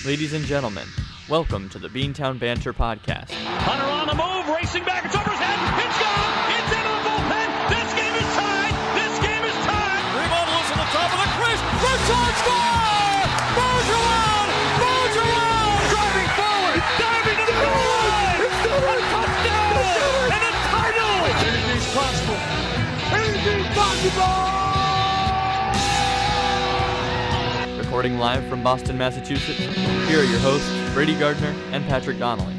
Ladies and gentlemen, welcome to the Beantown Banter podcast. Hunter on the move, racing back, it's over his head, it's gone, it's into the bullpen, this game is tied, this game is tied! Rebound is on the top of the crease, Red Sox score! Bergeron! Driving forward, diving to the goal line! A touchdown! And a title! Anything's possible. Anything's possible! Recording live from Boston, Massachusetts, here are your hosts, Brady Gardner and Patrick Donnelly.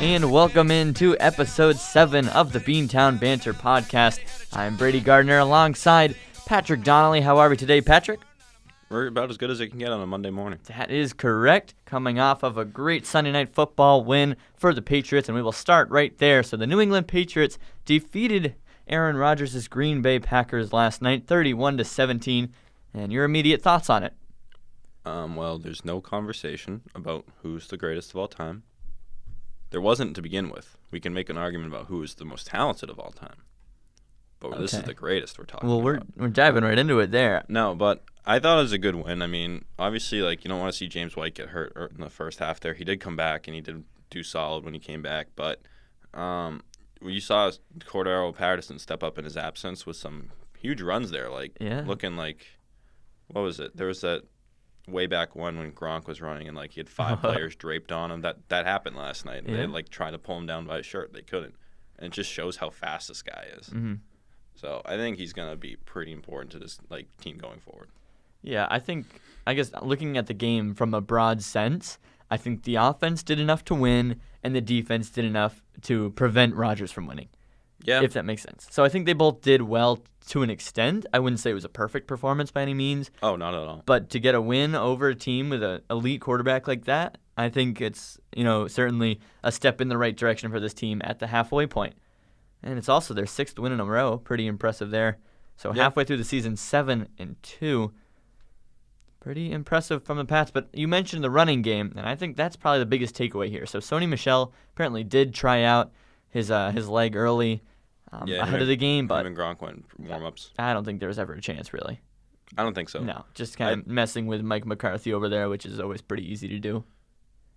And welcome into episode 7 of the Beantown Banter podcast. I'm Brady Gardner alongside Patrick Donnelly. How are we today, Patrick? We're about as good as it can get on a Monday morning. That is correct, coming off of a great Sunday Night Football win for the Patriots, and we will start right there. So the New England Patriots defeated Aaron Rodgers' Green Bay Packers last night, 31-17, and your immediate thoughts on it? Well, there's no conversation about who's the greatest of all time. There wasn't to begin with. We can make an argument about who is the most talented of all time. But This is the greatest we're talking about. Well, we're diving right into it there. No, but I thought it was a good win. I mean, obviously, you don't want to see James White get hurt in the first half there. He did come back, and he did do solid when he came back. But you saw Cordarrelle Patterson step up in his absence with some huge runs there, looking like, what was it? There was that way back when Gronk was running, and he had 5 players draped on him. That happened last night. And They tried to pull him down by his shirt. They couldn't. And it just shows how fast this guy is. Mm-hmm. So I think he's going to be pretty important to this team going forward. Yeah, I guess looking at the game from a broad sense, I think the offense did enough to win, and the defense did enough to prevent Rodgers from winning. Yeah. If that makes sense. So I think they both did well to an extent. I wouldn't say it was a perfect performance by any means. Oh, not at all. But to get a win over a team with an elite quarterback like that, I think it's, certainly a step in the right direction for this team at the halfway point. And it's also their 6th win in a row. Pretty impressive there. So halfway through the season, 7-2. Pretty impressive from the Pats. But you mentioned the running game, and I think that's probably the biggest takeaway here. So Sony Michel apparently did try out his leg early ahead of the game, but him and Gronk went warm-ups. I don't think there was ever a chance, really. I don't think so. No, just kind of messing with Mike McCarthy over there, which is always pretty easy to do.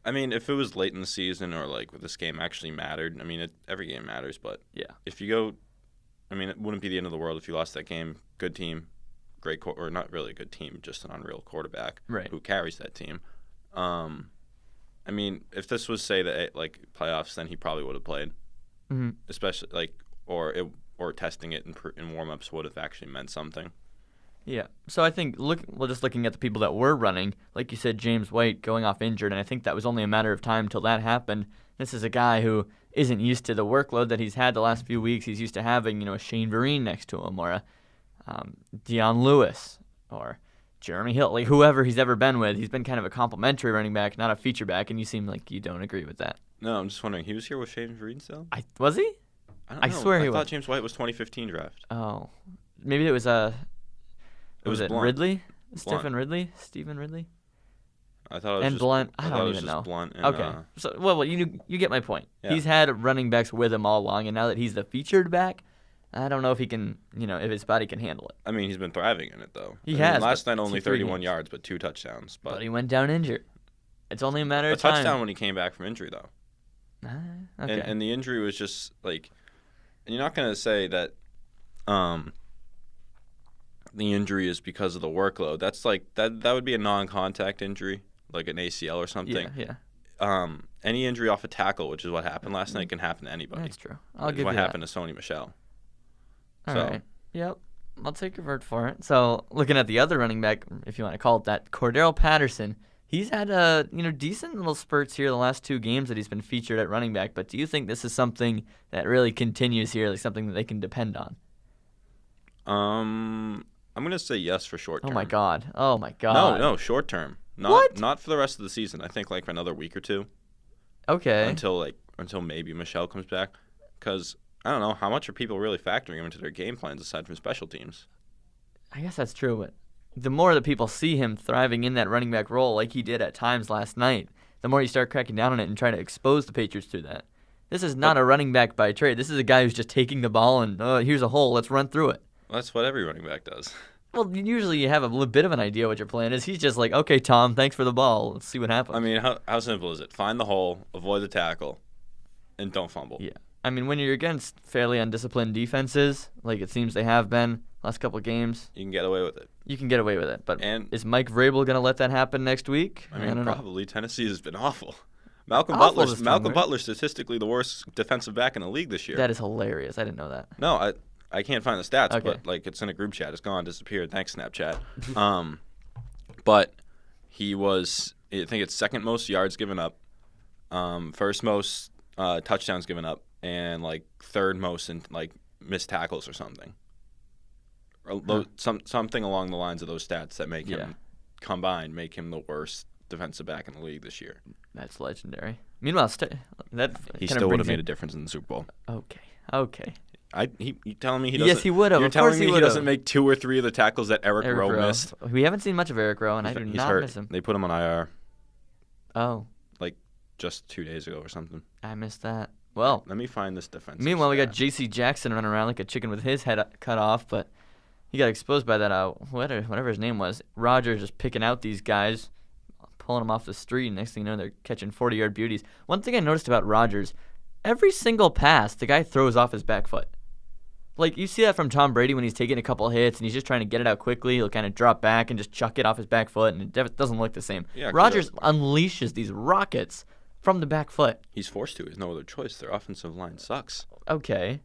I mean, if it was late in the season or if this game actually mattered, I mean, every game matters, but if you go, it wouldn't be the end of the world if you lost that game. Good team, great, or not really a good team, just an unreal quarterback who carries that team. If this was, say, the playoffs, then he probably would have played. Mm-hmm. Especially or testing it in warm-ups would have actually meant something. Yeah. So I think just looking at the people that were running, like you said, James White going off injured, and I think that was only a matter of time till that happened. This is a guy who isn't used to the workload that he's had the last few weeks. He's used to having a Shane Vereen next to him, or a Deion Lewis, or Jeremy Hill, whoever he's ever been with. He's been kind of a complimentary running back, not a feature back, and you seem like you don't agree with that. No, I'm just wondering, he was here with Shane Vereen still? Was he? I don't know. Swear he was. I thought James White was 2015 draft. Oh. Maybe it was was it Blunt. Ridley? Blunt. Stephen Ridley? I thought it was and just Blunt. I don't it was even just know. Blunt and, okay. So well, you get my point. Yeah. He's had running backs with him all along, and now that he's the featured back, I don't know if he can, if his body can handle it. He's been thriving in it though. He has. Last night only 31 games. yards, but 2 touchdowns. But he went down injured. It's only a matter of time. A time. touchdown when he came back from injury though. Okay. And the injury was just and you're not gonna say that the injury is because of the workload. That's that would be a non-contact injury, like an ACL or something. Yeah. Any injury off a tackle, which is what happened last night, can happen to anybody. That's true. I'll give you what that. happened to Sony Michel. All right. Yep. I'll take your word for it. So looking at the other running back, if you want to call it that, Cordarrelle Patterson, he's had decent little spurts here the last 2 games that he's been featured at running back. But do you think this is something that really continues here, something that they can depend on? I'm gonna say yes for short term. Oh my god. No, short term. Not for the rest of the season. I think for another week or 2. Okay. Until maybe Michelle comes back, because I don't know how much are people really factoring him into their game plans aside from special teams. I guess that's true, but the more that people see him thriving in that running back role like he did at times last night, the more you start cracking down on it and try to expose the Patriots to that. This is not a running back by trade. This is a guy who's just taking the ball and here's a hole, let's run through it. Well, that's what every running back does. Well, usually you have a little bit of an idea what your plan is. He's just like, okay, Tom, thanks for the ball. Let's see what happens. I mean, how simple is it? Find the hole, avoid the tackle, and don't fumble. Yeah. I mean, when you're against fairly undisciplined defenses, like it seems they have been last couple of games, You can get away with it. you can get away with it. But And- is Mike Vrabel going to let that happen next week? I mean, don't know. probably Tennessee has been awful. Malcolm Awful is a strong Malcolm word. Butler's statistically the worst defensive back in the league this year. That is hilarious. I didn't know that. No, I can't find the stats, Okay. but like it's in a group chat. It's gone, disappeared. Thanks, Snapchat. But he was, I think it's second most yards given up, first most touchdowns given up, and like third most in like missed tackles or something. Something along the lines of those stats that make him combined make him the worst defensive back in the league this year. That's legendary. Meanwhile, that He kinda still would have brings made in- a difference in the Super Bowl. Okay. You telling me he doesn't? Yes, he would have. You're Of course telling me he he would have. doesn't make 2 or 3 of the tackles that Eric Rowe missed? We haven't seen much of Eric Rowe, and I do He's not hurt. miss him. They put him on IR Oh, like just 2 days ago or something. I missed that. Well, Let me find this defense. meanwhile, we got J.C. Jackson running around like a chicken with his head cut off, but he got exposed by that, whatever his name was. Rodgers just picking out these guys, pulling them off the street. Next thing you know, they're catching 40-yard beauties. One thing I noticed about Rodgers, every single pass, the guy throws off his back foot. Like, you see that from Tom Brady when he's taking a couple hits and he's just trying to get it out quickly. He'll kind of drop back and just chuck it off his back foot, and it doesn't look the same. Yeah, 'cause Rodgers unleashes these rockets from the back foot. He's forced to. He has no other choice. Their offensive line sucks. Okay.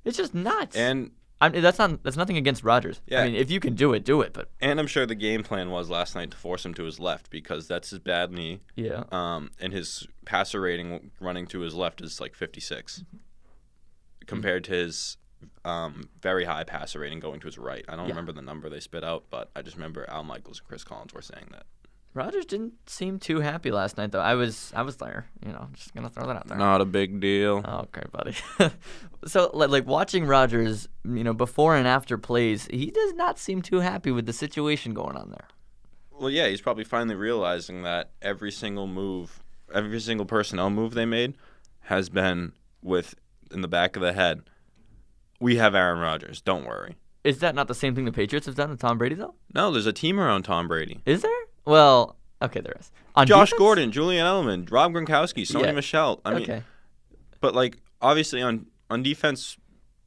It's just nuts. And that's nothing against Rodgers. Yeah. I mean, if you can do it, do it. But I'm sure the game plan was last night to force him to his left because that's his bad knee. yeah, And his passer rating running to his left is like 56 compared to his very high passer rating going to his right. I don't remember the number they spit out, but I just remember Al Michaels and Chris Collins were saying that. Rodgers didn't seem too happy last night, though. I was there. Just gonna throw that out there. Not a big deal. Okay, buddy. So, like watching Rodgers, before and after plays, he does not seem too happy with the situation going on there. Well, yeah, he's probably finally realizing that every single personnel move they made has been in the back of the head. We have Aaron Rodgers. Don't worry. Is that not the same thing the Patriots have done with Tom Brady, though? No, there's a team around Tom Brady. Is there? Well, okay, there is. On Josh defense? Gordon, Julian Edelman, Rob Gronkowski, Sony Yeah. Michel. I mean, Okay. but like obviously on defense,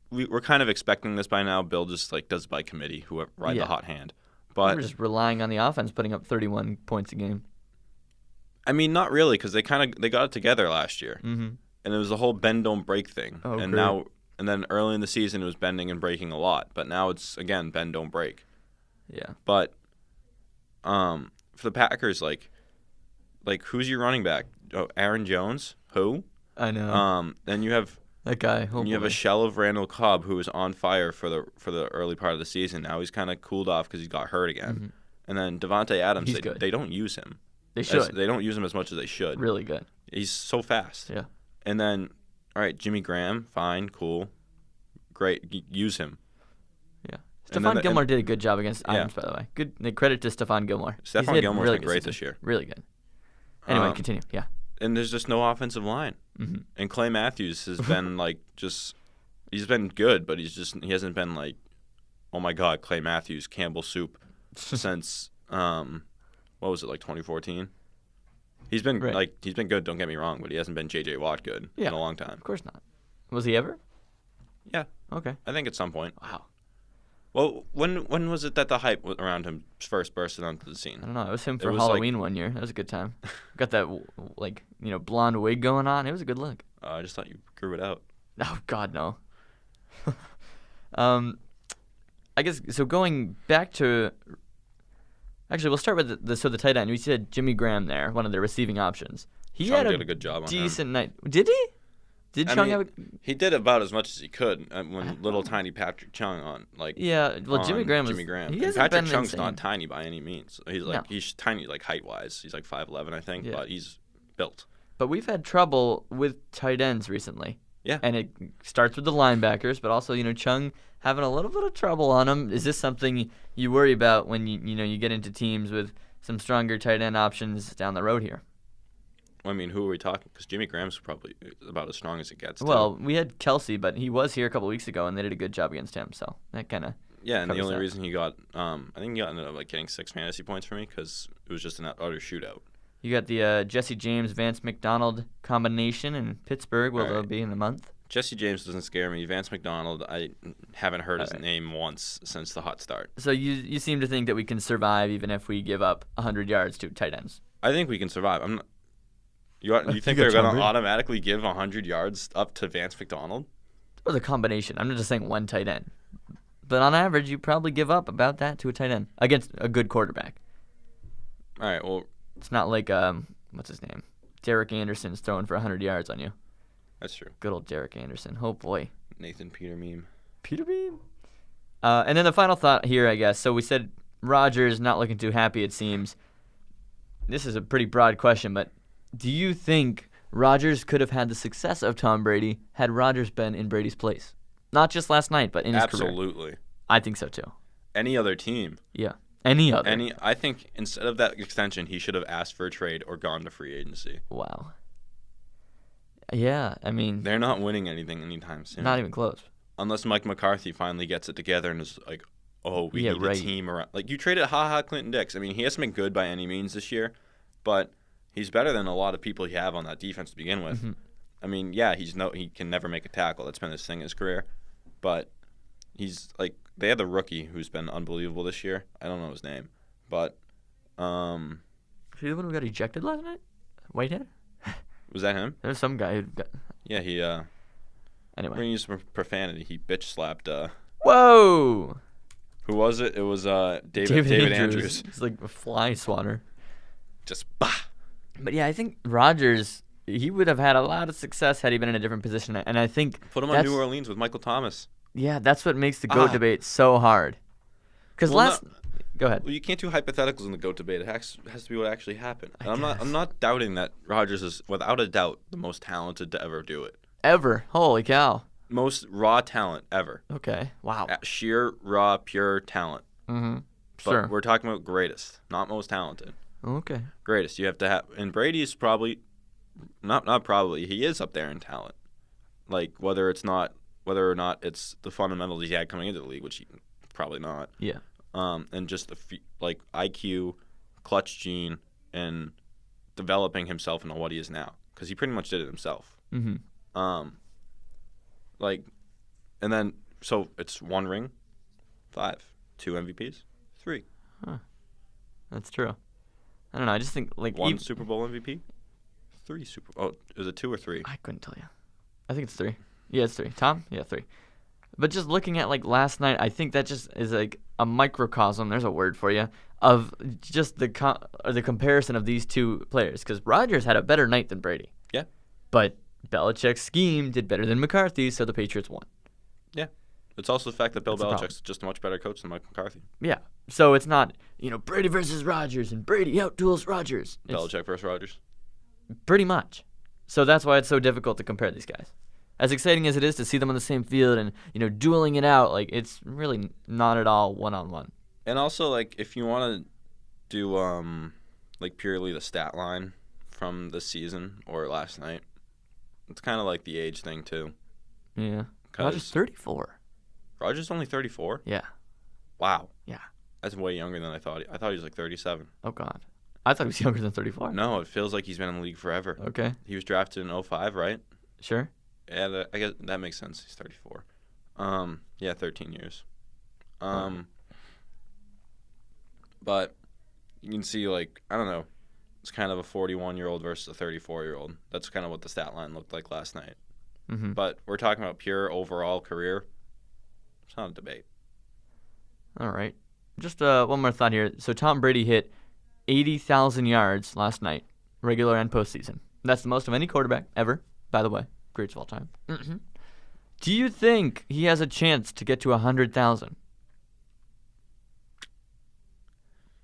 we're kind of expecting this by now. Bill just like does it by committee, who ride Yeah. the hot hand. We're But just relying on the offense putting up 31 points a game. I mean, not really, because they got it together last year, Mm-hmm. and it was the whole bend don't break thing. Oh, and great. then early in the season it was bending and breaking a lot, but now it's again bend don't break. Yeah. But for the Packers, like who's your running back? Oh, Aaron Jones. Who? I know. Then you have that guy. and you have a shell of Randall Cobb who was on fire for the early part of the season. Now he's kind of cooled off because he got hurt again. Mm-hmm. And then Devontae Adams, He's good. they don't use him. They should. They don't use him as much as they should. Really good. He's so fast. Yeah. And then, all right, Jimmy Graham, fine, cool, great, use him. Yeah. And then Stephon Gilmore did a good job against Yeah. Adams, by the way. Good credit to Stephon Gilmore. Stephon He's had Gilmore's really been good great season. this year. Really good. Anyway, Um, continue. Yeah. And there's just no offensive line. Mm-hmm. And Clay Matthews has been he's been good, but he hasn't been like, oh my God, Clay Matthews, Campbell soup, since what was it, like 2014? He's been Right. he's been good. Don't get me wrong, but he hasn't been J.J. Watt good Yeah. in a long time. Of course not. Was he ever? Yeah, Okay. I think at some point. Wow. Well, when was it that the hype around him first bursted onto the I scene? don't know. It was him for was like- Halloween one year. That was a good time. Got that blonde wig going on. It was a good look. I just thought you grew it out. Oh God, no. I guess so. Going back to, actually, we'll start with the tight end. We said Jimmy Graham there, one of the receiving options. He Chung had did a good job on him. decent night. Did he? Did I Chung mean, have? he did about as much as he could when little tiny Patrick Chung Yeah. Well, Jimmy on Graham was. Jimmy Graham. He And hasn't Patrick been Chung's insane. not tiny by any means. He's tiny like height wise. He's like 5'11", I think, Yeah. but he's built. But we've had trouble with tight ends recently. Yeah. And it starts with the linebackers, but also, Chung having a little bit of trouble on him. Is this something you worry about when you get into teams with some stronger tight end options down the road here? I mean, who are we talking? Because Jimmy Graham's probably about as strong as it gets. too. Well, we had Kelsey, but he was here a couple weeks ago, and they did a good job against him. So that kind of Yeah, and the covers only that. reason he got, I think he ended up like getting 6 fantasy points for me because it was just an utter shootout. You got the Jesse James, Vance McDonald combination in Pittsburgh. Will All they right. be in a month? Jesse James doesn't scare me. Vance McDonald, I haven't heard his name once since the hot start. So you seem to think that we can survive even if we give up 100 yards to tight ends. I think we can survive. You think got they're Tom going to Brady? automatically give 100 yards up to Vance McDonald? Or the combination. I'm not just saying one tight end. But on average, you probably give up about that to a tight end against a good quarterback. All right, well, It's not like, what's his name? Derek Anderson's throwing for 100 yards on you. that's true. Good old Derek Anderson. Oh, boy. Nathan Peter meme. Peter Beam. And then the final thought here, I guess. So we said Rodgers not looking too happy, it seems. This is a pretty broad question, but do you think Rodgers could have had the success of Tom Brady had Rodgers been in Brady's place? Not just last night, but in his career. Absolutely. I think so, too. Any other team. Yeah. Any other. I think instead of that extension, he should have asked for a trade or gone to free agency. Wow. Yeah, I mean, They're not winning anything anytime soon. not even close. Unless Mike McCarthy finally gets it together and is like, oh, we need right. a team around. Like, you traded Clinton Dix. I mean, he hasn't been good by any means this year, but he's better than a lot of people you have on that defense to begin with. Mm-hmm. I mean, yeah, he can never make a tackle. That's been his thing in his career. But he's like, they had the rookie who's been unbelievable this year. I don't know his name. But, Was he the one who got ejected last night? Whitehead? was that him? There was some guy who got... Yeah, he, we're Anyway. going to use some profanity. He bitch slapped, Whoa! who was it? It was, David Andrews. It's like a fly swatter. Just, bah! But yeah, I think Rodgers, he would have had a lot of success had he been in a different position. And I think Put him on New Orleans with Michael Thomas. Yeah, that's what makes the GOAT debate so hard. Because Well, Go ahead. Well, you can't do hypotheticals in the GOAT debate. It has to be what actually happened. And I'm not doubting that Rodgers is, without a doubt, the most talented to ever do it. Ever. Holy cow. Most raw talent ever. Okay. Wow. Sheer, raw, pure talent. Mm-hmm. But Sure. we're talking about greatest, not most talented. Okay. Greatest. You have to have, and Brady's probably, not probably, he is up there in talent. Like, whether or not it's the fundamentals he had coming into the league, which he probably not. Yeah. And just like IQ, clutch gene, and developing himself into what he is now, because he pretty much did it himself. Mm-hmm. And then so it's 1 ring, 5, 2 MVPs, 3, That's true. I don't know. I just think, like... 1 Super Bowl MVP, 3 is it 2 or 3? I couldn't tell you. I think it's 3. Yeah, it's 3. Tom? Yeah, 3. But just looking at, like, last night, I think that just is, like, a microcosm, there's a word for you, of just the comparison of these two players. Because Rodgers had a better night than Brady. Yeah. But Belichick's scheme did better than McCarthy's, so the Patriots won. Yeah. It's also the fact that Bill That's the Belichick's just a much better coach than Mike McCarthy. Yeah. So it's not, Brady versus Rodgers, and Brady outduels Rodgers. It's Belichick versus Rodgers. pretty much. So that's why it's so difficult to compare these guys. As exciting as it is to see them on the same field and, dueling it out, like, it's really not at all one-on-one. And also, like, if you want to do, like, purely the stat line from this season or last night, it's kind of like the age thing, too. Yeah. 'Cause Rodgers 34. Rodgers only 34? Yeah. Wow. Yeah. That's way younger than I thought. I thought he was like 37. Oh, God. I thought he was younger than 34. No, it feels like he's been in the league forever. Okay. He was drafted in 2005, right? Sure. Yeah, I guess that makes sense. He's 34. Yeah, 13 years. But you can see, like, I don't know, it's kind of a 41-year-old versus a 34-year-old. That's kind of what the stat line looked like last night. Mm-hmm. But we're talking about pure overall career. It's not a debate. All right. Just one more thought here. So Tom Brady hit 80,000 yards last night, regular and postseason. That's the most of any quarterback ever, by the way. Greatest of all time. Mm-hmm. Do you think he has a chance to get to 100,000?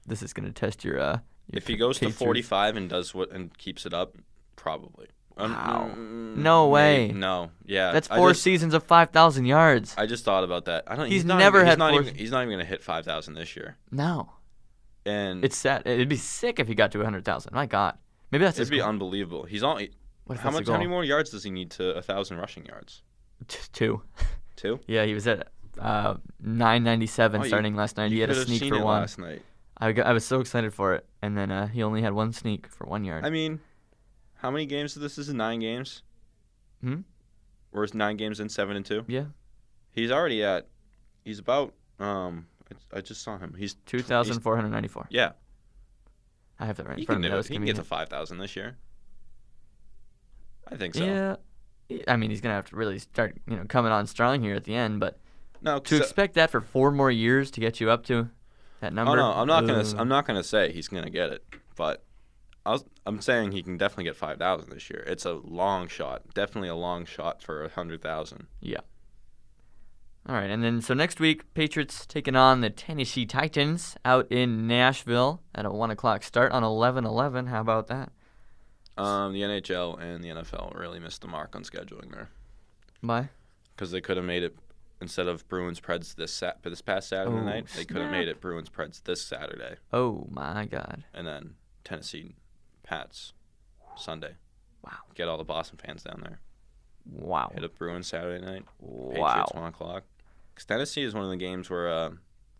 This is going to test your If he goes to Patriots. 45 and keeps it up, probably. Wow. No way. No. Yeah. That's 4 seasons of 5,000 yards. I just thought about that. He's never had He's not even going to hit 5,000 this year. No. And It's sad. It'd be sick if he got to 100,000. My God. Maybe that's his it'd be goal. unbelievable. He's on. What if How that's the many goal? more yards does he need to 1,000 rushing yards? 2. 2? Yeah, he was at 997 starting last night. He had a sneak for one. Last night. I was so excited for it, and then he only had one sneak for 1 yard. I mean, how many games is this? This is 9 games? Or is 9 games in 7-2? Yeah. He's already at, he's about, I just saw him. He's 2,494. Yeah. I have that right in He front can of me. do it. He can get to 5,000 this year. I think so. Yeah. I mean, he's going to have to really start, coming on strong here at the end, but to expect that for 4 more years to get you up to that number. Oh no, I'm not gonna say he's gonna get it, but I'm saying he can definitely get 5,000 this year. It's a long shot, definitely a long shot for 100,000. Yeah. All right, and then so next week, Patriots taking on the Tennessee Titans out in Nashville at a 1:00 start on 11/11. How about that? The NHL and the NFL really missed the mark on scheduling there. Why? Because they could have made it, instead of Bruins Preds this past Saturday night, they could have made it Bruins Preds this Saturday. Oh my God. And then Tennessee Pats Sunday. Wow. Get all the Boston fans down there. Wow. Hit up Bruins Saturday night. Wow. Patriots 1:00. Because Tennessee is one of the games where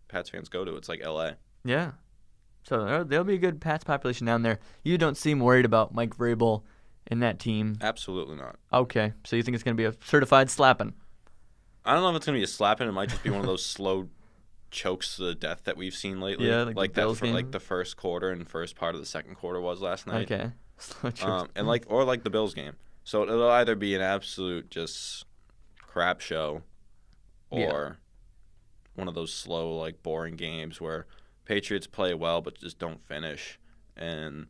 Pats fans go to. It's like L.A. Yeah. So there'll be a good Pats population down there. You don't seem worried about Mike Vrabel in that team. Absolutely not. Okay. So you think it's going to be a certified slapping? I don't know if it's going to be a slapping. It might just be one of those slow chokes to the death that we've seen lately. Yeah, like the that Bills for game. like the first quarter and first part of the second quarter was last night. Okay. Slow chokes. And like the Bills game. So it'll either be an absolute just crap show or one of those slow, like boring games where Patriots play well but just don't finish, and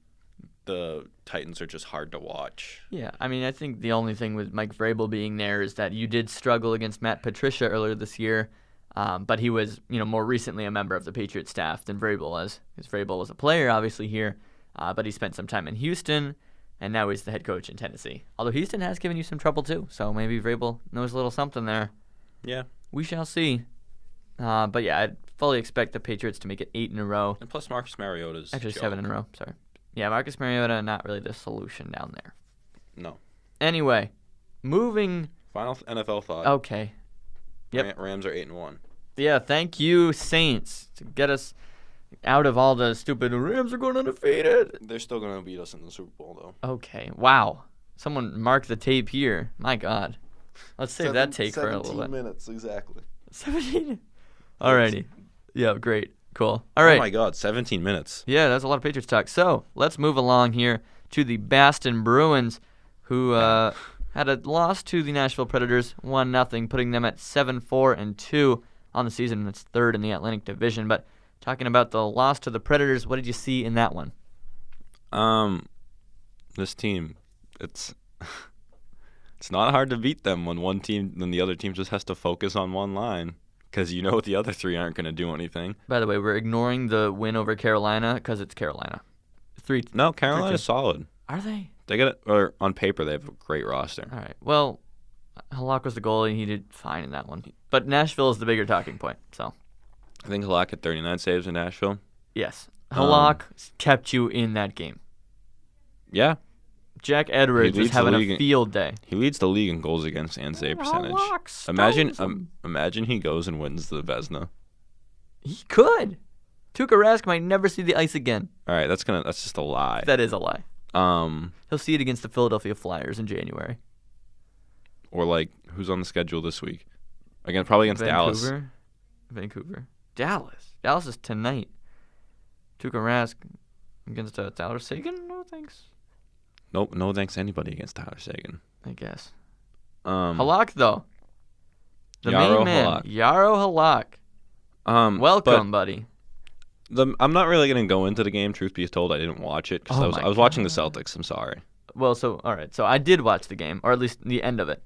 the Titans are just hard to watch. Yeah, I mean, I think the only thing with Mike Vrabel being there is that you did struggle against Matt Patricia earlier this year, but he was, more recently a member of the Patriots staff than Vrabel was. Because Vrabel was a player, obviously, here, but he spent some time in Houston, and now he's the head coach in Tennessee. Although Houston has given you some trouble, too, so maybe Vrabel knows a little something there. Yeah. We shall see. But yeah, I'd fully expect the Patriots to make it 8 in a row. And plus Marcus Mariota's Actually, joke. 7 in a row, sorry. Yeah, Marcus Mariota, not really the solution down there. No. Anyway, moving. Final NFL thought. Okay. Yep. Rams are 8-1. Yeah, thank you, Saints, to get us out of all the stupid Rams are going undefeated. They're still going to beat us in the Super Bowl, though. Okay, wow. Someone mark the tape here. My God. Let's save that take for a little bit. 17 minutes, exactly. 17? Alrighty. Yeah, great. Cool. All right. Oh, my God, 17 minutes. Yeah, that's a lot of Patriots talk. So let's move along here to the Boston Bruins, who had a loss to the Nashville Predators, 1-0, putting them at 7-4-2 on the season. That's third in the Atlantic Division. But talking about the loss to the Predators, what did you see in that one? This team, it's not hard to beat them when the other team just has to focus on one line. Because the other three aren't going to do anything. By the way, we're ignoring the win over Carolina because it's Carolina. No, Carolina's solid. Are they? They got it, or on paper they have a great roster. All right. Well, Halak was the goalie. He did fine in that one. But Nashville is the bigger talking point. So I think Halak had 39 saves in Nashville. yes, Halak kept you in that game. Yeah. Jack Edwards is having a field day. He leads the league in goals against and save percentage. Imagine he goes and wins the Vezina. He could. Tuukka Rask might never see the ice again. All right, that's just a lie. That is a lie. Um, He'll see it against the Philadelphia Flyers in January. Or like who's on the schedule this week? Probably against Dallas. Vancouver. Dallas is tonight. Tuukka Rask against Tyler Seguin? No thanks. Nope, no thanks to anybody against Tyler Seguin. I guess. Halak, though. The Jaro main man, Halak. Jaro Halak. Welcome, buddy. I'm not really going to go into the game, truth be told. I didn't watch it because I was watching the Celtics. I'm sorry. Well, all right. So I did watch the game, or at least the end of it.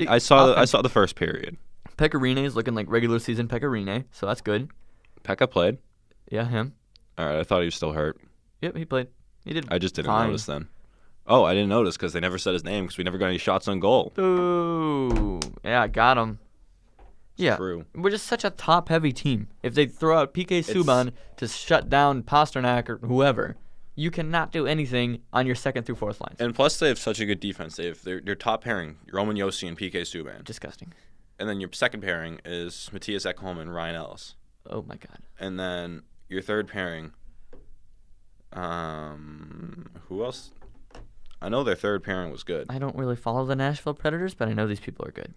I saw the first period. Pecorine is looking like regular season Pecorine, so that's good. Pekka played? Yeah, him. All right, I thought he was still hurt. Yep, he played. He did. I just didn't fine. notice then. Oh, I didn't notice because they never said his name because we never got any shots on goal. Ooh, yeah, got him. Yeah, true. We're just such a top-heavy team. If they throw out PK Subban to shut down Pasternak or whoever, you cannot do anything on your second through fourth lines. And plus, they have such a good defense. They're top pairing Roman Josi and PK Subban. Disgusting. And then your second pairing is Matthias Ekholm and Ryan Ellis. Oh, my God. And then your third pairing, who else? I know their third pairing was good. I don't really follow the Nashville Predators, but I know these people are good.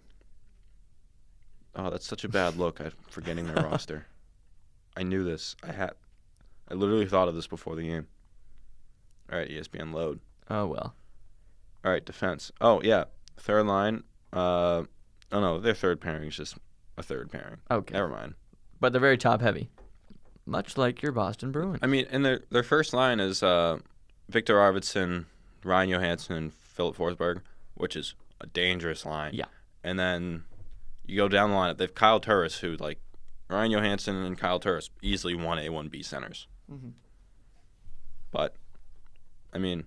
Oh, that's such a bad look. I'm forgetting their roster. I knew this. I literally thought of this before the game. All right, ESPN load. Oh, well. All right, defense. Oh, yeah. Third line. Oh, no, their third pairing is just a third pairing. Okay. Never mind. But they're very top-heavy, much like your Boston Bruins. I mean, and their first line is Victor Arvidsson, Ryan Johansson, and Philip Forsberg, which is a dangerous line. Yeah. And then you go down the line. They have Kyle Turris, who, like, Ryan Johansson and Kyle Turris easily 1A, 1B centers. Mm-hmm. But, I mean,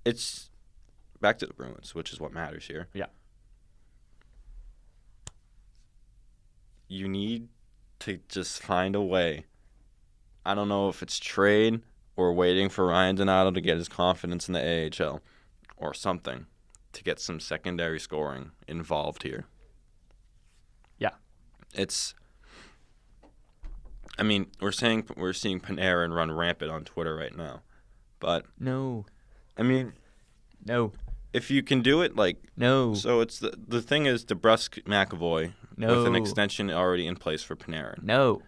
it's back to the Bruins, which is what matters here. Yeah. You need to just find a way. I don't know if it's trade or waiting for Ryan Donato to get his confidence in the AHL or something to get some secondary scoring involved here. Yeah. I mean, we're seeing Panarin run rampant on Twitter right now. But No. I mean, No. if you can do it, like, No. so it's the thing is DeBrusk McAvoy No. with an extension already in place for Panarin. No.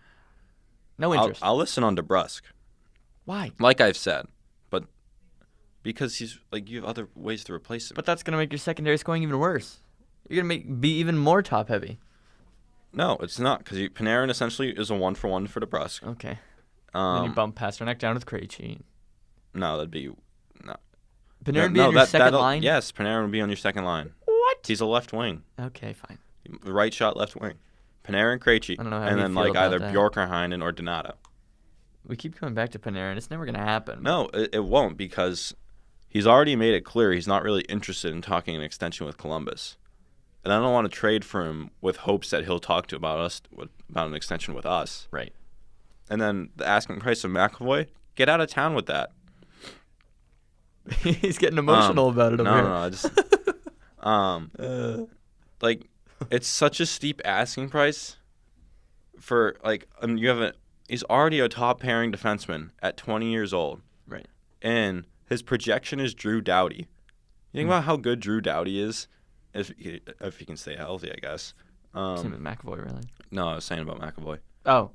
No interest. I'll listen on DeBrusk, Why? like I've said, but because he's like you have other ways to replace him. But that's going to make your secondary scoring even worse. You're going to be even more top-heavy. No, it's not, because Panarin essentially is a 1-for-1 for DeBrusk. Okay. Then you bump Pasternak down with Krejci. No, that'd be no. Panarin be on your second line? Yes, Panarin would be on your second line. What? He's a left wing, Okay, fine. right shot, left wing. Panarin, Krejci, I don't know how and you then feel like about either that. Bjork or Heinen or Donato. We keep coming back to Panarin. It's never going to happen. No, it won't, because he's already made it clear he's not really interested in talking an extension with Columbus. And I don't want to trade for him with hopes that he'll talk about an extension with us. Right. And then the asking price of McAvoy, get out of town with that. He's getting emotional about it over here. No, I just like it's such a steep asking price for like he's already a top pairing defenseman at 20 years old. Right. And his projection is Drew Doughty. You think about how good Drew Doughty is if he can stay healthy, I guess. Same with McAvoy, really. No, I was saying about McAvoy. Oh.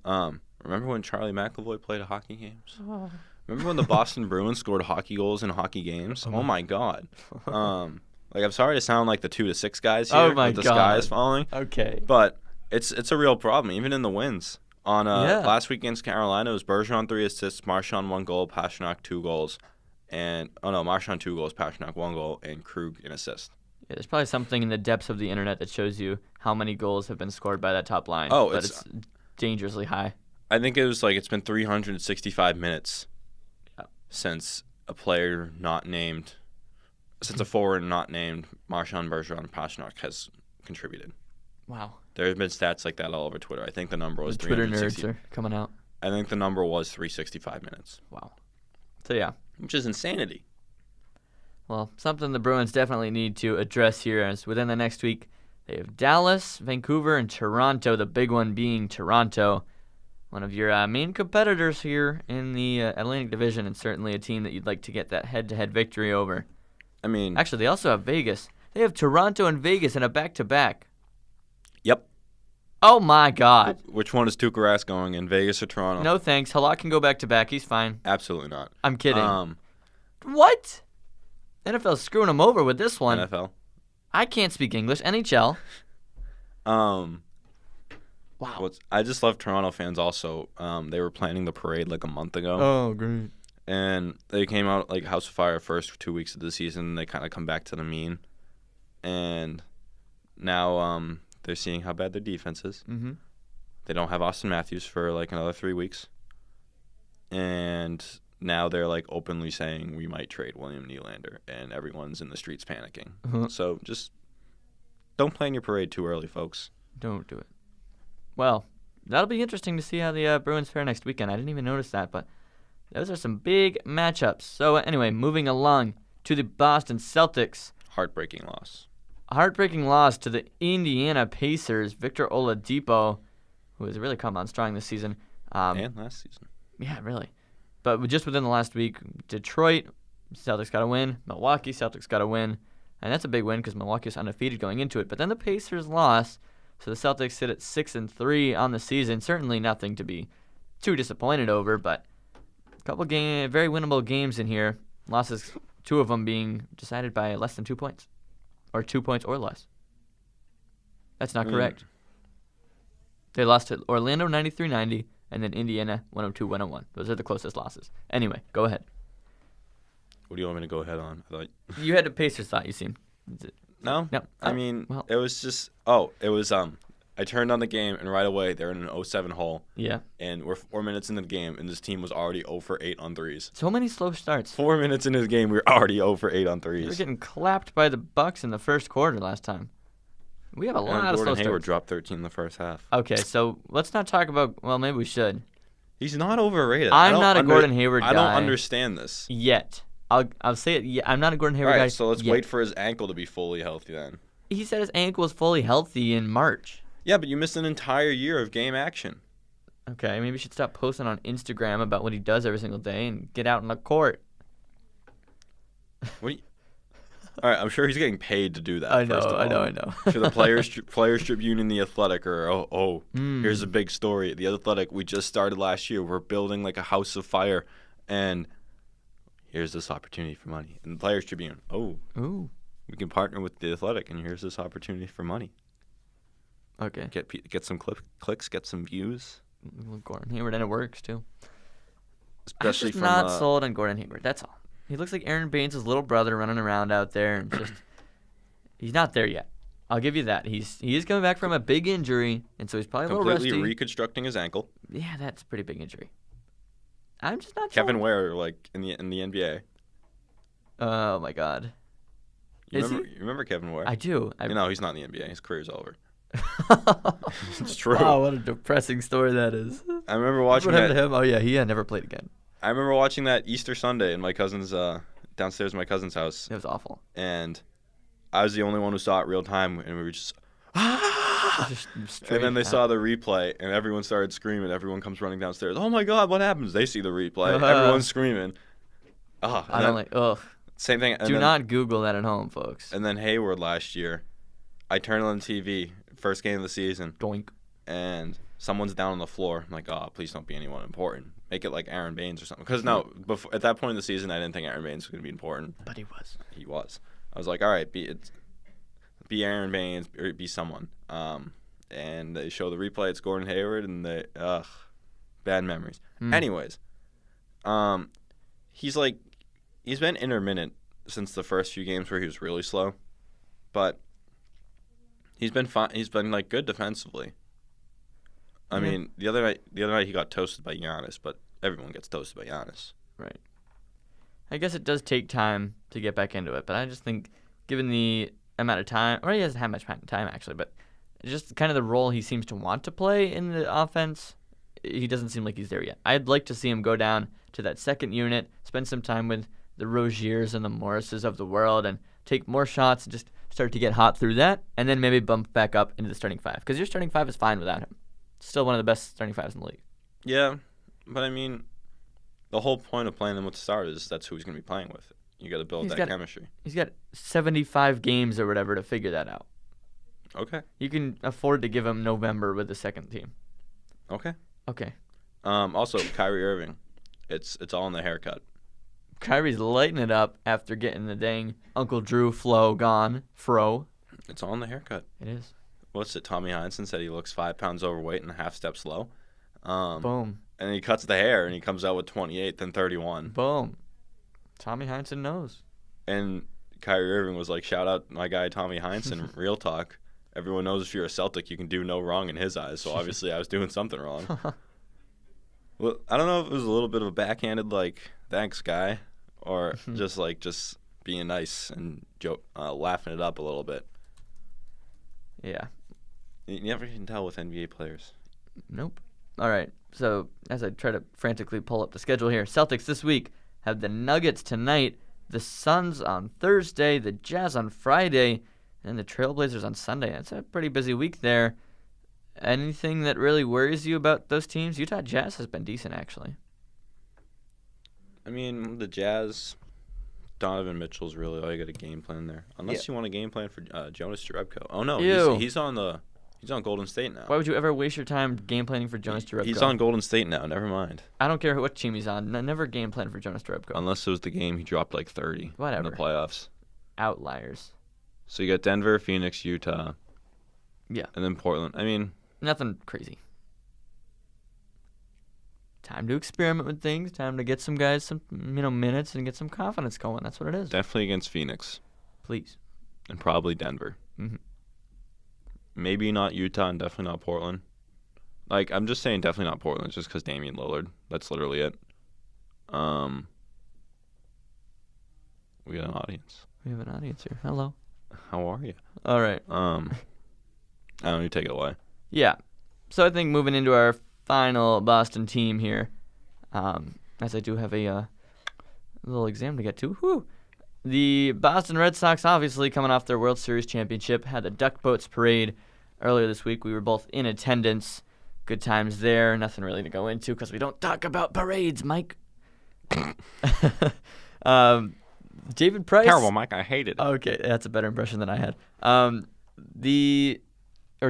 Remember when Charlie McAvoy played hockey games? Oh. Remember when the Boston Bruins scored hockey goals in hockey games? Oh my God. Like, I'm sorry to sound like the 2-6 guys here with the skies falling. Okay. But it's a real problem, even in the wins. On last week against Carolina, it was Bergeron 3 assists, Marchand 1 goal, Pastrnak 2 goals, Marchand 2 goals, Pastrnak 1 goal, and Krug an assist. Yeah, there's probably something in the depths of the internet that shows you how many goals have been scored by that top line. Oh, but it's dangerously high. I think it was like it's been 365 minutes since a player not named, since a forward not named Marchand, Bergeron, Pastrnak has contributed. Wow. There have been stats like that all over Twitter. I think the number was The Twitter 360. nerds are coming out. I think the number was 365 minutes. Wow. So, yeah. Which is insanity. Well, something the Bruins definitely need to address here is within the next week, they have Dallas, Vancouver, and Toronto, the big one being Toronto, one of your main competitors here in the Atlantic Division, and certainly a team that you'd like to get that head-to-head victory over. I mean... Actually, they also have Vegas. They have Toronto and Vegas in a back-to-back. Yep. Oh, my God. Which one is Tuukka Rask going in, Vegas or Toronto? No thanks. Halak can go back-to-back. He's fine. Absolutely not. I'm kidding. What? NFL's screwing him over with this one. NFL. I can't speak English. NHL. Wow. Wow. I just love Toronto fans also. They were planning the parade like a month ago. Oh, great. And they came out like House of Fire first 2 weeks of the season. They kind of come back to the mean. And now they're seeing how bad their defense is. Mm-hmm. They don't have Austin Matthews for like another 3 weeks. And now they're like openly saying we might trade William Nylander. And everyone's in the streets panicking. Uh-huh. So just don't plan your parade too early, folks. Don't do it. Well, that'll be interesting to see how the Bruins fare next weekend. I didn't even notice that, but those are some big matchups. So anyway, moving along to the Boston Celtics. Heartbreaking loss. heartbreaking loss to the Indiana Pacers. Victor Oladipo, who has really come on strong this season. And last season. Yeah, really. But just within the last week, Detroit, Celtics got a win. Milwaukee, Celtics got a win. And that's a big win because Milwaukee was undefeated going into it. But then the Pacers lost, so the Celtics sit at 6-3 on the season. Certainly nothing to be too disappointed over, but a couple very winnable games in here. Losses, 2 of them being decided by less than 2 points, or 2 points or less. That's not correct. They lost to Orlando 93-90, and then Indiana 102-101. Those are the closest losses. Anyway, go ahead. What do you want me to go ahead on? I thought You had a Pacers thought, you seem. No. No. I mean, well. it was just. Oh, it was. I turned on the game, and right away they're in an 0-7 hole. Yeah. And we're 4 minutes into the game, and this team was already 0 for 8 on threes. So many slow starts. 4 minutes into the game, we were already 0 for 8 on We were threes. getting clapped by the Bucks in the first quarter last time. We have a lot of slow Gordon Hayward starts. dropped 13 in the first half. Okay, so let's not talk about. Well, maybe we should. He's not overrated. I'm not a Gordon Hayward guy. I don't understand this. Yet. I'll say it. Yeah, I'm not a Gordon Hayward All right, guy. so let's yet. wait for his ankle to be fully healthy then. He said his ankle was fully healthy in March. Yeah, but you missed an entire year of game action. Okay, maybe you should stop posting on Instagram about what he does every single day and get out on the court. What? All right, I'm sure he's getting paid to do that. I know, first of all. I know. To the Players Tribune and the Athletic, or here's a big story. The Athletic, we just started last year. We're building like a house of fire, and here's this opportunity for money. And the Players Tribune, Ooh. we can partner with the Athletic, and here's this opportunity for money. Okay. Get some clicks, get some views. Well, Gordon Hayward, and it works too. Especially I'm just from not sold on Gordon Hayward. That's all. He looks like Aaron Baines' little brother running around out there, and just he's not there yet. I'll give you that. He is coming back from a big injury, and so he's probably a little rusty. completely reconstructing his ankle. Yeah, that's a pretty big injury. I'm just not. Kevin sold. Ware, like in the NBA. Oh my God. Is You remember Kevin Ware? I do. No, he's not in the NBA. His career's over. It's true. Wow, what a depressing story that is. I remember watching What happened that. to him? Oh yeah, he never played again. I remember watching that Easter Sunday in my cousin's downstairs in my cousin's house, It was awful. and I was the only one who saw it real time, and we were just. Just And straight then they out. saw the replay, and everyone started screaming. Everyone comes running downstairs. Oh my God, what happens? They see the replay. Everyone's screaming. I don't like. Ugh. Same thing. Do not Google that at home, folks. And then Hayward last year, I turned on the TV, first game of the season, Doink. and someone's down on the floor. I'm like, oh, please don't be anyone important. Make it like Aaron Baines or something. Because no, at that point in the season, I didn't think Aaron Baines was going to be important. But he was. He was. I was like, all right, be Aaron Baines or be someone. And they show the replay. It's Gordon Hayward, and bad memories. Anyways, he's been intermittent since the first few games where he was really slow, but he's been fine. He's been like good defensively. I mean, the other night he got toasted by Giannis, but everyone gets toasted by Giannis. Right. I guess it does take time to get back into it, but I just think given the amount of time, or he hasn't had much time actually, but just kind of the role he seems to want to play in the offense, he doesn't seem like he's there yet. I'd like to see him go down to that second unit, spend some time with the Roziers and the Morrises of the world, and take more shots and just start to get hot through that, and then maybe bump back up into the starting five. Because your starting five is fine without him. Still one of the best starting fives in the league. Yeah, but I mean, the whole point of playing them with the starters is that's who he's going to be playing with. You got to build that chemistry. He's got 75 games or whatever to figure that out. Okay. You can afford to give him November with the second team. Okay. Okay. Also, Kyrie Irving, it's all in the haircut. Kyrie's lighting it up after getting the dang Uncle Drew fro gone. It's all in the haircut. It is. What's it? Tommy Heinsohn said he looks 5 pounds overweight and a half step slow. Boom. And he cuts the hair and he comes out with 28, then 31. Boom. Tommy Heinsohn knows. And Kyrie Irving was like, shout out my guy Tommy Heinsohn, real talk. Everyone knows if you're a Celtic, you can do no wrong in his eyes. So obviously I was doing something wrong. Well, I don't know if it was a little bit of a backhanded, like, thanks, guy, or just being nice and laughing it up a little bit. Yeah. You never can tell with NBA players. Nope. All right. So as I try to frantically pull up the schedule here, Celtics this week have the Nuggets tonight, the Suns on Thursday, the Jazz on Friday, and the Trailblazers on Sunday. That's a pretty busy week there. Anything that really worries you about those teams? Utah Jazz has been decent, actually. I mean, the Jazz, Donovan Mitchell's really all you got a game plan there. Unless you want a game plan for Jonas Jerebko. Oh, no. He's on Golden State now. Why would you ever waste your time game planning for Jonas Jerebko? He's on Golden State now. Never mind. I don't care what team he's on. Never game plan for Jonas Jerebko. Unless it was the game he dropped like 30 Whatever. in the playoffs. Outliers. So you got Denver, Phoenix, Utah. Yeah. And then Portland. I mean, nothing crazy. Time to experiment with things. Time to get some guys some minutes and get some confidence going. That's what it is. Definitely against Phoenix. Please. And probably Denver. Mm-hmm. Maybe not Utah and definitely not Portland. Like, I'm just saying definitely not Portland just because Damian Lillard. That's literally it. We got an audience. We have an audience here. Hello. How are you? All right. I don't know. You take it away. Yeah. So I think moving into our final Boston team here, as I do have a little exam to get to. Whew. The Boston Red Sox, obviously coming off their World Series championship, had the Duck Boats parade earlier this week. We were both in attendance. Good times there. Nothing really to go into because we don't talk about parades, Mike. David Price. Terrible, Mike. I hated it. Okay, that's a better impression than I had.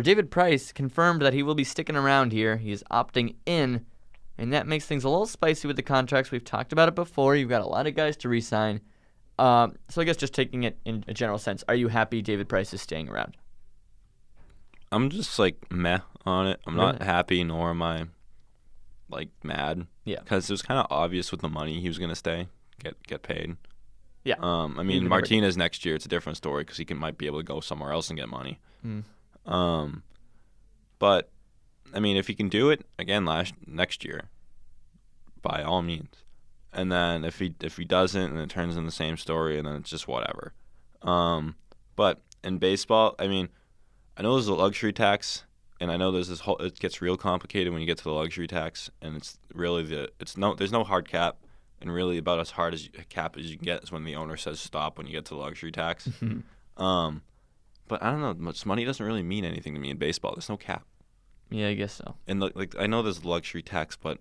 David Price confirmed that he will be sticking around here. He is opting in, and that makes things a little spicy with the contracts. We've talked about it before. You've got a lot of guys to re-sign. So I guess just taking it in a general sense, are you happy David Price is staying around? I'm just like meh on it. I'm not happy, nor am I like mad. Yeah. Because it was kind of obvious with the money he was gonna stay, get paid. Yeah. I mean, Martinez next year, it's a different story because he might be able to go somewhere else and get money. But I mean, if he can do it again next year, by all means. And then if he doesn't, and it turns in the same story, and then it's just whatever. But in baseball, I mean, I know there's a luxury tax, and I know there's this whole. It gets real complicated when you get to the luxury tax, and it's really there's no hard cap, and really about as hard as cap as you can get is when the owner says stop when you get to the luxury tax. But I don't know, much money doesn't really mean anything to me in baseball. There's no cap. Yeah, I guess so. And I know there's luxury tax, but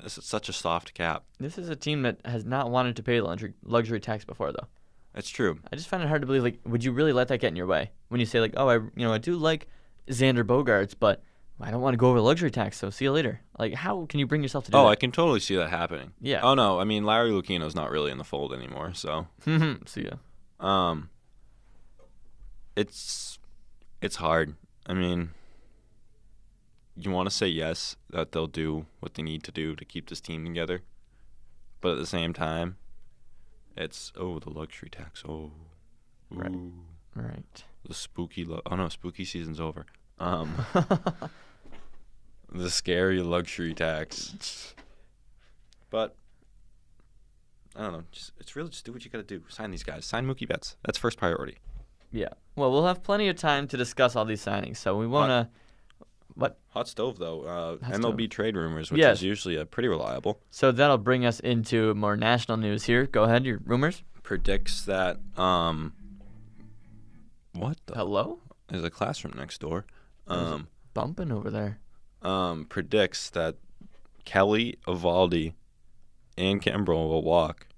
this is such a soft cap. This is a team that has not wanted to pay luxury tax before, though. That's true. I just find it hard to believe. Like, would you really let that get in your way when you say, like, oh, I do like Xander Bogaerts, but I don't want to go over luxury tax. So see you later. Like, how can you bring yourself to do that? Oh, I can totally see that happening. Yeah. Oh no, I mean Larry Lucchino's not really in the fold anymore. So. See ya. It's hard. I mean, you want to say yes, that they'll do what they need to do to keep this team together. But at the same time, it's, the luxury tax. Oh. Ooh. Right. The spooky spooky season's over. The scary luxury tax. But I don't know. It's really just do what you got to do. Sign these guys. Sign Mookie Betts. That's first priority. Yeah. Well, we'll have plenty of time to discuss all these signings, so we want to... What? Hot stove, though. MLB trade rumors, which Yes. is usually pretty reliable. So that'll bring us into more national news here. Go ahead, your rumors. Predicts that... What the... Hello? There's a classroom next door. Bumping over there. Predicts that Kelly, Eovaldi, and Kimbrel will walk,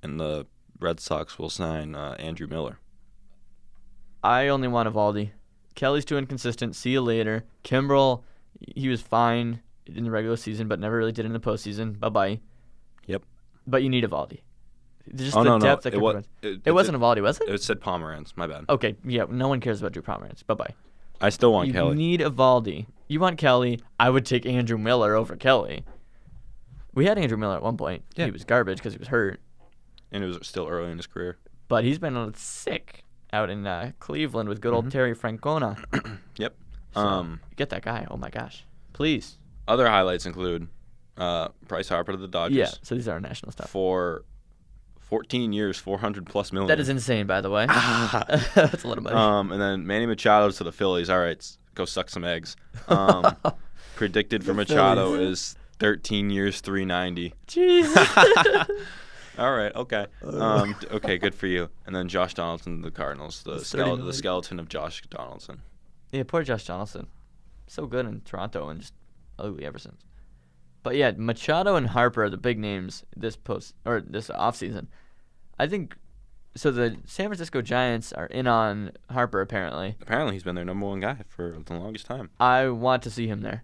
and the Red Sox will sign Andrew Miller. I only want Eovaldi. Kelly's too inconsistent. See you later. Kimbrel, he was fine in the regular season, but never really did in the postseason. Bye-bye. Yep. But you need Eovaldi. Just no. depth that It wasn't Eovaldi, was it? It said Pomeranz. My bad. Okay, yeah, no one cares about Drew Pomeranz. Bye-bye. I still want You Kelly. need Eovaldi. You want Kelly. I would take Andrew Miller over Kelly. We had Andrew Miller at one point. Yeah. He was garbage because he was hurt. And it was still early in his career. But he's been sick out in Cleveland with good old Terry Francona. Yep. So, get that guy. Oh, my gosh. Please. Other highlights include Bryce Harper to the Dodgers. Yeah, so these are our national stuff. For 14 years, $400+ million. That is insane, by the way. That's a lot of money. And then Manny Machado to the Phillies. All right, go suck some eggs. Predicted for Machado is 13 years, $390. Jeez. All right, okay. Okay, good for you. And then Josh Donaldson, the Cardinals, the skeleton of Josh Donaldson. Yeah, poor Josh Donaldson. So good in Toronto and just ugly ever since. But yeah, Machado and Harper are the big names this offseason. I think so. The San Francisco Giants are in on Harper apparently. Apparently, he's been their number one guy for the longest time. I want to see him there.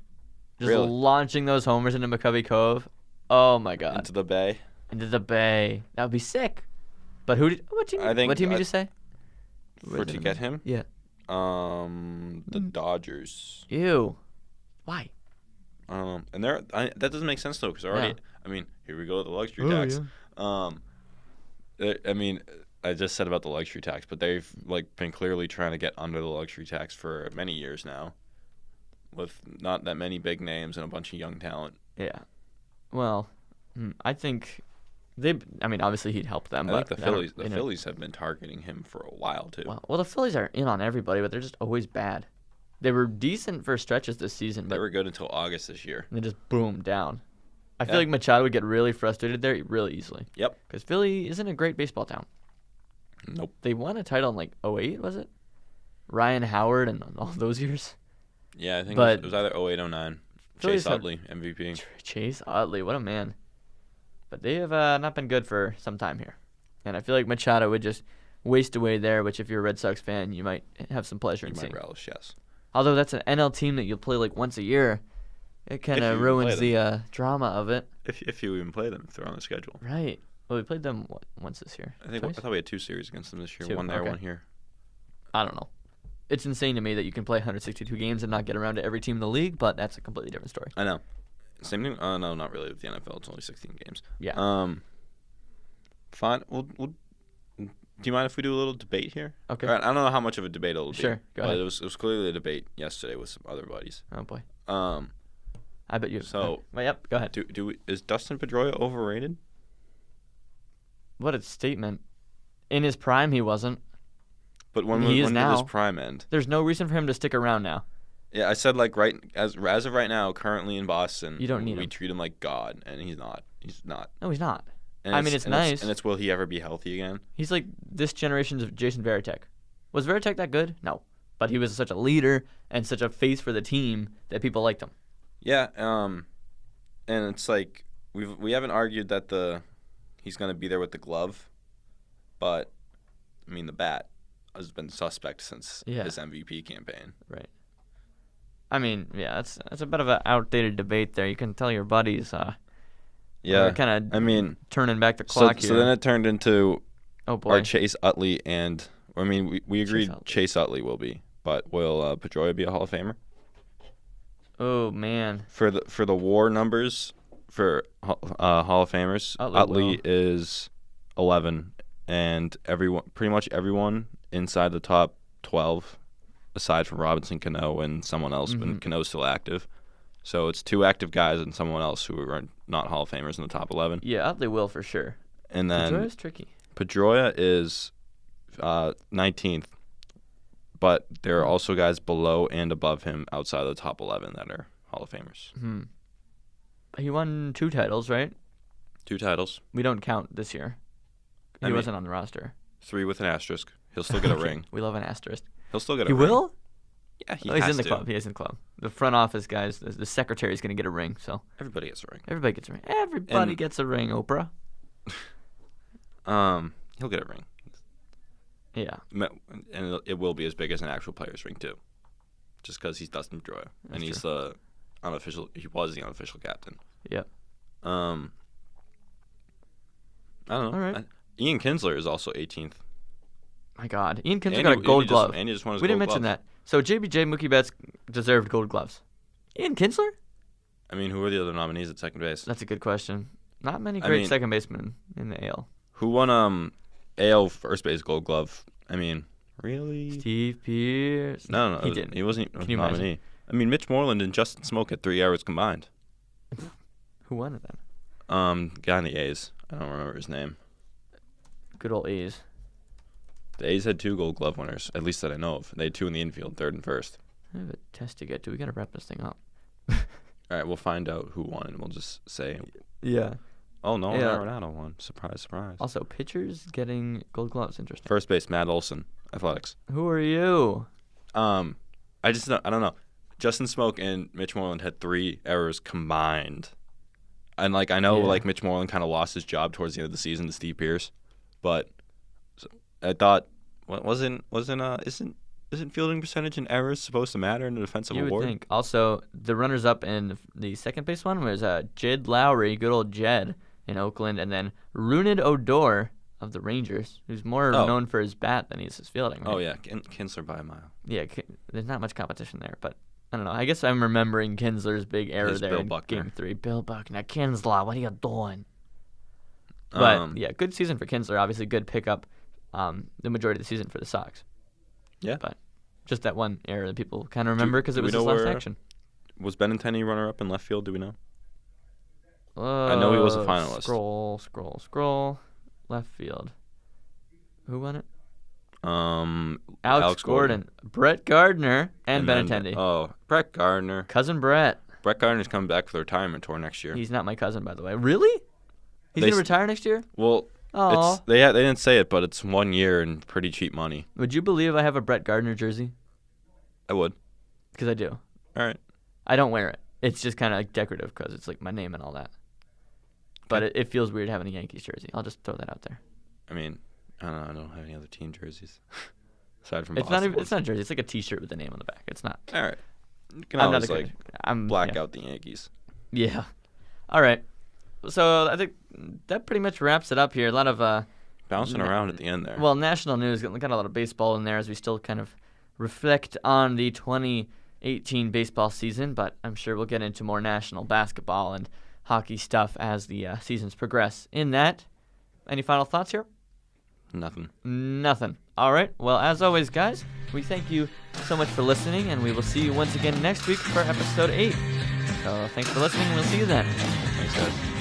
Just Really? launching those homers into McCovey Cove. Oh my God. Into the Bay. Into the Bay. That would be sick. But what team did you just say? To get him? Yeah. The Dodgers. Ew. Why? And that doesn't make sense though, because already. Yeah. I mean, here we go with the luxury tax. Yeah. I mean, I just said about the luxury tax, but they've been clearly trying to get under the luxury tax for many years now, with not that many big names and a bunch of young talent. Yeah. Well, I think obviously he'd help them. I but think the Phillies have been targeting him for a while too. Well, the Phillies are in on everybody, but they're just always bad. They were decent for stretches this season. They were good until August this year. And they just boom down. I feel like Machado would get really frustrated there really easily. Yep. Because Philly isn't a great baseball town. Nope. They won a title in 2008, was it? Ryan Howard and all those years. Yeah, I think But it was either 08, 09. Phillies Chase Utley, MVP. Chase Utley, what a man. But they have not been good for some time here. And I feel like Machado would just waste away there, which if you're a Red Sox fan, you might have some pleasure in seeing. You might relish, yes. Although that's an NL team that you'll play once a year, it kind of ruins the drama of it. If you even play them, if they're on the schedule. Right. Well, we played them once this year. I thought we had 2 series against them this year. 2, One there, okay. one here. I don't know. It's insane to me that you can play 162 games and not get around to every team in the league, but that's a completely different story. I know. Same thing. No, not really with the NFL. It's only 16 games. Yeah. Fine. Do you mind if we do a little debate here? Okay. All right, I don't know how much of a debate it'll be. Sure, go ahead. But it was clearly a debate yesterday with some other buddies. Oh boy. I I bet you. So. Well, yep. Go ahead. Is Dustin Pedroia overrated? What a statement. In his prime, he wasn't. But when He is did now. his prime end? There's no reason for him to stick around now. Yeah, I said as of right now, currently in Boston, You don't need we him. treat him like God, and he's not. He's not. No, he's not. And it's nice. And it's will he ever be healthy again? He's like this generation's of Jason Varitek. Was Varitek that good? No. But he was such a leader and such a face for the team that people liked him. Yeah, and it's like we haven't argued that he's going to be there with the glove, but I mean the bat has been suspect since his MVP campaign. Right. I mean, yeah, that's a bit of an outdated debate there. You can tell your buddies. Yeah, kind of. I mean, turning back the clock here. So then it turned into oh boy, our Chase Utley and I mean we agreed Chase Utley will be, but will Pedroia be a Hall of Famer? Oh man. For the WAR numbers for Hall of Famers, Utley is 11, and pretty much everyone inside the top 12, aside from Robinson Cano and someone else, but Cano's still active. So it's 2 active guys and someone else who are not Hall of Famers in the top 11. Yeah, Utley will for sure. And then Pedroia's tricky. Pedroia is 19th, but there are also guys below and above him outside of the top 11 that are Hall of Famers. He won 2 titles, right? 2 titles. We don't count this year. He wasn't on the roster. 3 with an asterisk. He'll still get a ring. We love an asterisk. He'll still get a ring. He will? Yeah, he's in the club. He is in the club. The front office guys, the secretary is going to get a ring. So everybody gets a ring. Everybody gets a ring. Everybody gets a ring, Oprah. He'll get a ring. Yeah. And it will be as big as an actual player's ring too, just because he's Dustin Pedroia and he's the unofficial. He was the unofficial captain. Yep. I don't know. All right. Ian Kinsler is also 18th. My God, Ian Kinsler got a gold glove. And he just won his we gold didn't mention glove. that. So JBJ, Mookie Betts deserved gold gloves. Ian Kinsler? I mean, who are the other nominees at second base? That's a good question. Not many great second basemen in the AL. Who won AL first base gold glove? I mean, really? Steve Pearce? No, he didn't. He wasn't a Can you nominee. imagine? I mean, Mitch Moreland and Justin Smoke had 3 hours combined. Who won it then? Guy in the A's. I don't remember his name. Good old A's. The A's had 2 gold glove winners, at least that I know of. They had 2 in the infield, 3rd and 1st. I have a test to get to. We got to wrap this thing up. All right, we'll find out who won, and we'll just say. Yeah. Oh, no, Yeah. Arenado won. Surprise, surprise. Also, pitchers getting Gold Gloves. Interesting. First base, Matt Olson, Athletics. Who are you? I don't know. Justin Smoke and Mitch Moreland had 3 errors combined. And I know Mitch Moreland kind of lost his job towards the end of the season to Steve Pearce, but I thought isn't fielding percentage and errors supposed to matter in a defensive You award? would think. Also, the runners-up in the second base one was Jed Lowry, good old Jed in Oakland, and then Runid Odor of the Rangers, who's more known for his bat than he is his fielding. Right? Oh yeah, Kinsler by a mile. Yeah, there's not much competition there, but I don't know. I guess I'm remembering Kinsler's big error there Bill in Buckner. Game 3. Bill Buckner. Kinsler, what are you doing? But, yeah, good season for Kinsler. Obviously, good pickup the majority of the season for the Sox. Yeah. But just that one error that people kind of remember because it was his last action. Was Benintendi runner-up in left field? Do we know? I know he was a finalist. Scroll. Left field. Who won it? Alex Gordon. Brett Gardner and Benintendi. Brett Gardner. Cousin Brett. Brett Gardner's coming back for the retirement tour next year. He's not my cousin, by the way. Really? He's going to retire next year? Well, they didn't say it, but it's 1 year and pretty cheap money. Would you believe I have a Brett Gardner jersey? I would. Because I do. All right. I don't wear it. It's just kind of decorative because it's my name and all that. But it feels weird having a Yankees jersey. I'll just throw that out there. I mean, I don't know. I don't have any other team jerseys aside from It's Boston. not a jersey. It's like a T-shirt with the name on the back. It's not. All right. You can I'm always black yeah. out the Yankees. Yeah. All right. So I think that pretty much wraps it up here. A lot of bouncing around at the end there. Well, national news. Got a lot of baseball in there as we still kind of reflect on the 2018 baseball season. But I'm sure we'll get into more national basketball and hockey stuff as the seasons progress. In that, any final thoughts here? Nothing. All right. Well, as always, guys, we thank you so much for listening, and we will see you once again next week for episode 8. So thanks for listening. We'll see you then. Thanks, guys.